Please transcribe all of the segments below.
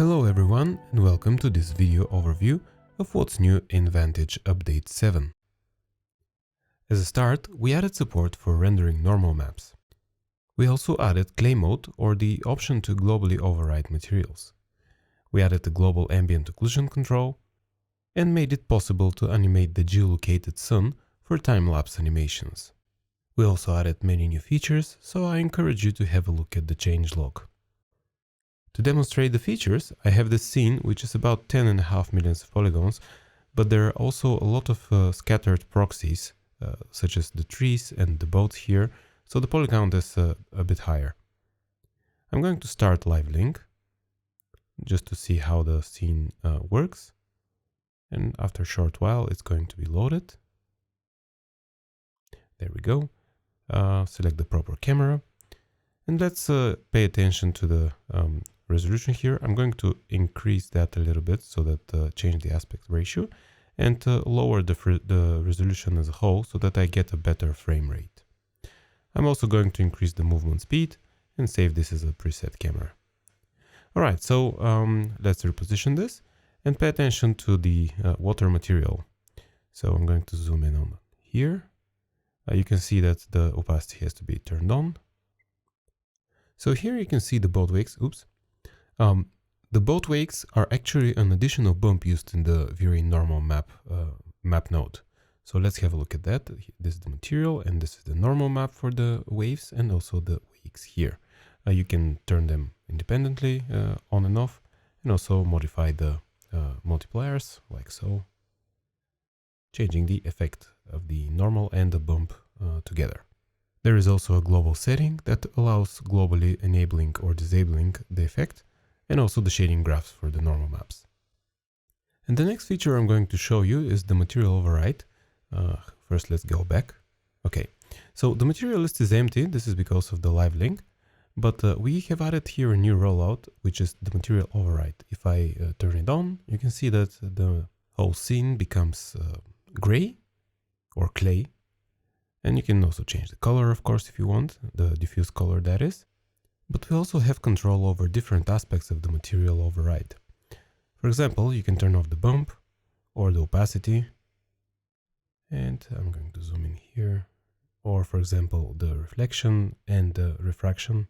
Hello everyone and welcome to this video overview of what's new in Vantage Update 7. As a start, we added support for rendering normal maps. We also added clay mode, or the option to globally override materials. We added a global ambient occlusion control and made it possible to animate the geolocated sun for time-lapse animations. We also added many new features, so I encourage you to have a look at the changelog. To demonstrate the features, I have this scene which is about 10.5 million polygons, but there are also a lot of scattered proxies, such as the trees and the boats here, so the polygon is a bit higher. I'm going to start live link, just to see how the scene works, and after a short while it's going to be loaded. There we go. Select the proper camera, and let's pay attention to the resolution here. I'm going to increase that a little bit so that change the aspect ratio and lower the resolution as a whole so that I get a better frame rate. I'm also going to increase the movement speed and save this as a preset camera. Alright, so let's reposition this and pay attention to the water material. So I'm going to zoom in on here. You can see that the opacity has to be turned on. So here you can see the boat wakes. Oops. The boat wakes are actually an additional bump used in the very normal map node. So let's have a look at that. This is the material and this is the normal map for the waves and also the wakes here. You can turn them independently on and off, and also modify the multipliers like so, changing the effect of the normal and the bump together. There is also a global setting that allows globally enabling or disabling the effect, and also the shading graphs for the normal maps. And the next feature I'm going to show you is the material override. First, let's go back. Okay, so the material list is empty. This is because of the live link, but we have added here a new rollout, which is the material override. If I turn it on, you can see that the whole scene becomes gray or clay. And you can also change the color, of course, if you want, the diffuse color that is. But we also have control over different aspects of the material override. For example, you can turn off the bump or the opacity. And I'm going to zoom in here. Or, for example, the reflection and the refraction.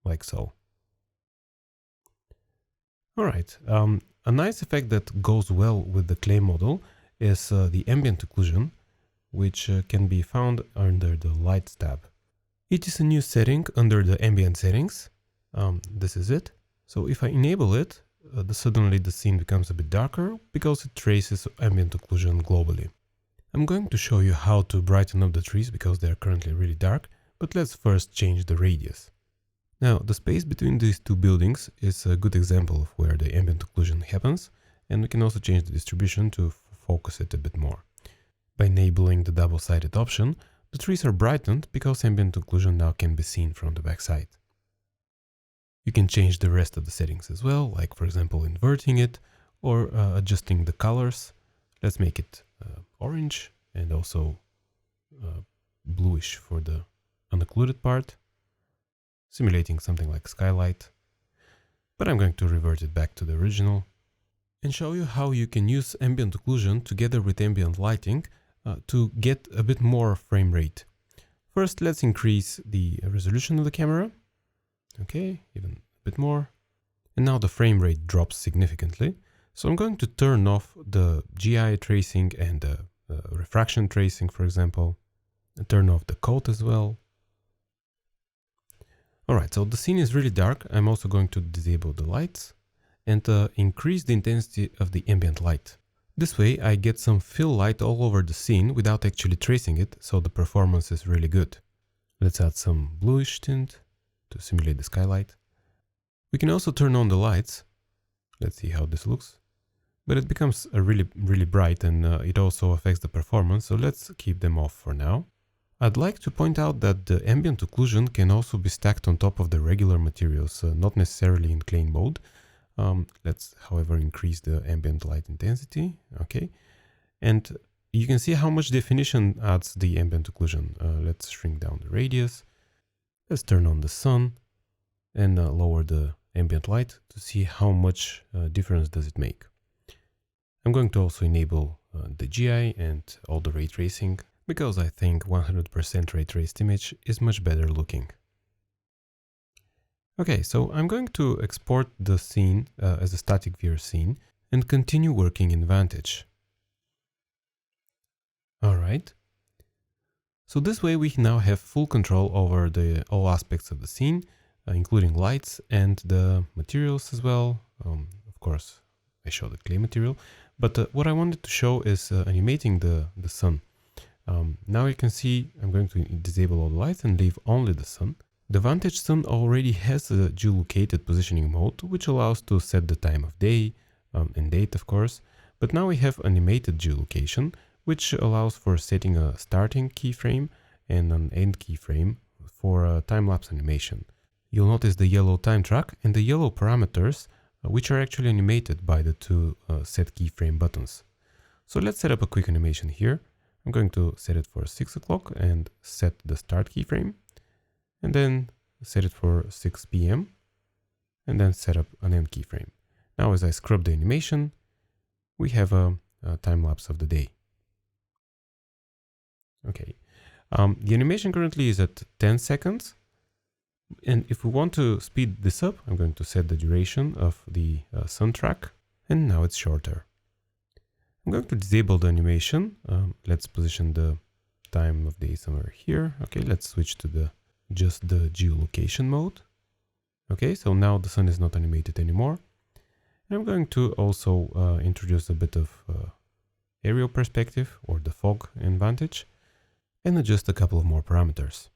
Like so. Alright, a nice effect that goes well with the clay model is the ambient occlusion, which can be found under the Lights tab. It is a new setting under the ambient settings. This is it. So if I enable it, suddenly the scene becomes a bit darker because it traces ambient occlusion globally. I'm going to show you how to brighten up the trees because they are currently really dark, but let's first change the radius. Now, the space between these two buildings is a good example of where the ambient occlusion happens, and we can also change the distribution to focus it a bit more. By enabling the double-sided option, the trees are brightened because ambient occlusion now can be seen from the backside. You can change the rest of the settings as well, like for example inverting it or adjusting the colors. Let's make it orange and also bluish for the unoccluded part, simulating something like skylight. But I'm going to revert it back to the original and show you how you can use ambient occlusion together with ambient lighting to get a bit more frame rate. First, let's increase the resolution of the camera. Okay, even a bit more. And now the frame rate drops significantly. So I'm going to turn off the GI tracing and the refraction tracing, for example, and turn off the coat as well. Alright, so the scene is really dark. I'm also going to disable the lights and increase the intensity of the ambient light. This way I get some fill light all over the scene without actually tracing it, so the performance is really good. Let's add some bluish tint to simulate the skylight. We can also turn on the lights. Let's see how this looks. But it becomes really bright, and it also affects the performance, so let's keep them off for now. I'd like to point out that the ambient occlusion can also be stacked on top of the regular materials, not necessarily in clay mode. Let's, however, increase the ambient light intensity. Okay, and you can see how much definition adds the ambient occlusion. Let's shrink down the radius. Let's turn on the sun and lower the ambient light to see how much difference does it make. I'm going to also enable the GI and all the ray tracing, because I think 100% ray traced image is much better looking. Okay, so I'm going to export the scene as a static viewer scene and continue working in Vantage. Alright. So this way we now have full control over all aspects of the scene, including lights and the materials as well. Of course, I showed the clay material, but what I wanted to show is animating the sun. Now you can see I'm going to disable all the lights and leave only the sun. The Vantage sun already has a geolocated positioning mode, which allows to set the time of day and date, of course. But now we have animated geolocation, which allows for setting a starting keyframe and an end keyframe for a time-lapse animation. You'll notice the yellow time track and the yellow parameters, which are actually animated by the two set keyframe buttons. So let's set up a quick animation here. I'm going to set it for 6 o'clock and set the start keyframe, and then set it for 6 p.m. and then set up an end keyframe. Now as I scrub the animation, we have a time lapse of the day. Okay, the animation currently is at 10 seconds. And if we want to speed this up, I'm going to set the duration of the sun track, and now it's shorter. I'm going to disable the animation. Let's position the time of day somewhere here. Okay, let's switch to just the geolocation mode. Okay, so now the sun is not animated anymore. And I'm going to also introduce a bit of aerial perspective, or the fog in Vantage, and adjust a couple of more parameters.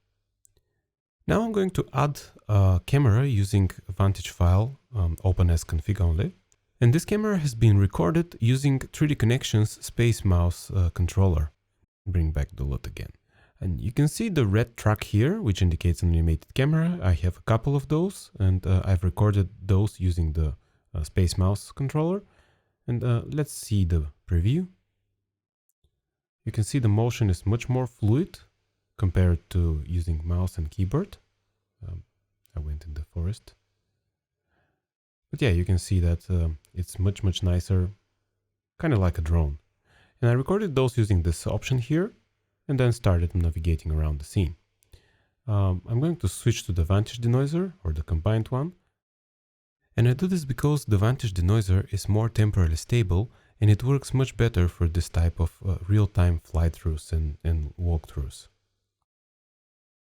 Now I'm going to add a camera using a Vantage file, open as config only. And this camera has been recorded using 3D Connections SpaceMouse controller. Bring back the LUT again. And you can see the red track here, which indicates an animated camera. I have a couple of those, and I've recorded those using the SpaceMouse controller. And let's see the preview. You can see the motion is much more fluid compared to using mouse and keyboard. I went in the forest. But yeah, you can see that it's much nicer, kind of like a drone. And I recorded those using this option here, and then started navigating around the scene. I'm going to switch to the Vantage denoiser, or the combined one. And I do this because the Vantage denoiser is more temporally stable, and it works much better for this type of real-time fly-throughs and walkthroughs.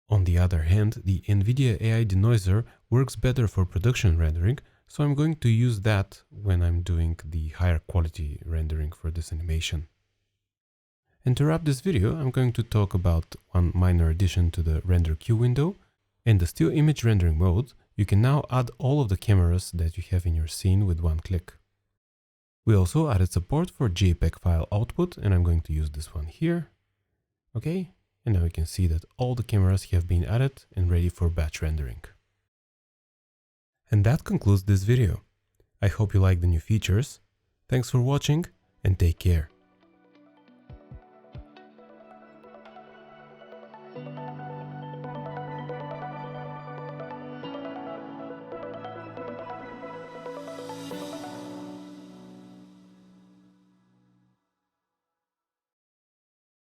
On the other hand, the NVIDIA AI denoiser works better for production rendering, so I'm going to use that when I'm doing the higher quality rendering for this animation. And to wrap this video, I'm going to talk about one minor addition to the render queue window. In the still image rendering mode, you can now add all of the cameras that you have in your scene with one click. We also added support for JPEG file output, and I'm going to use this one here. Okay, and now you can see that all the cameras have been added and ready for batch rendering. And that concludes this video. I hope you like the new features. Thanks for watching, and take care.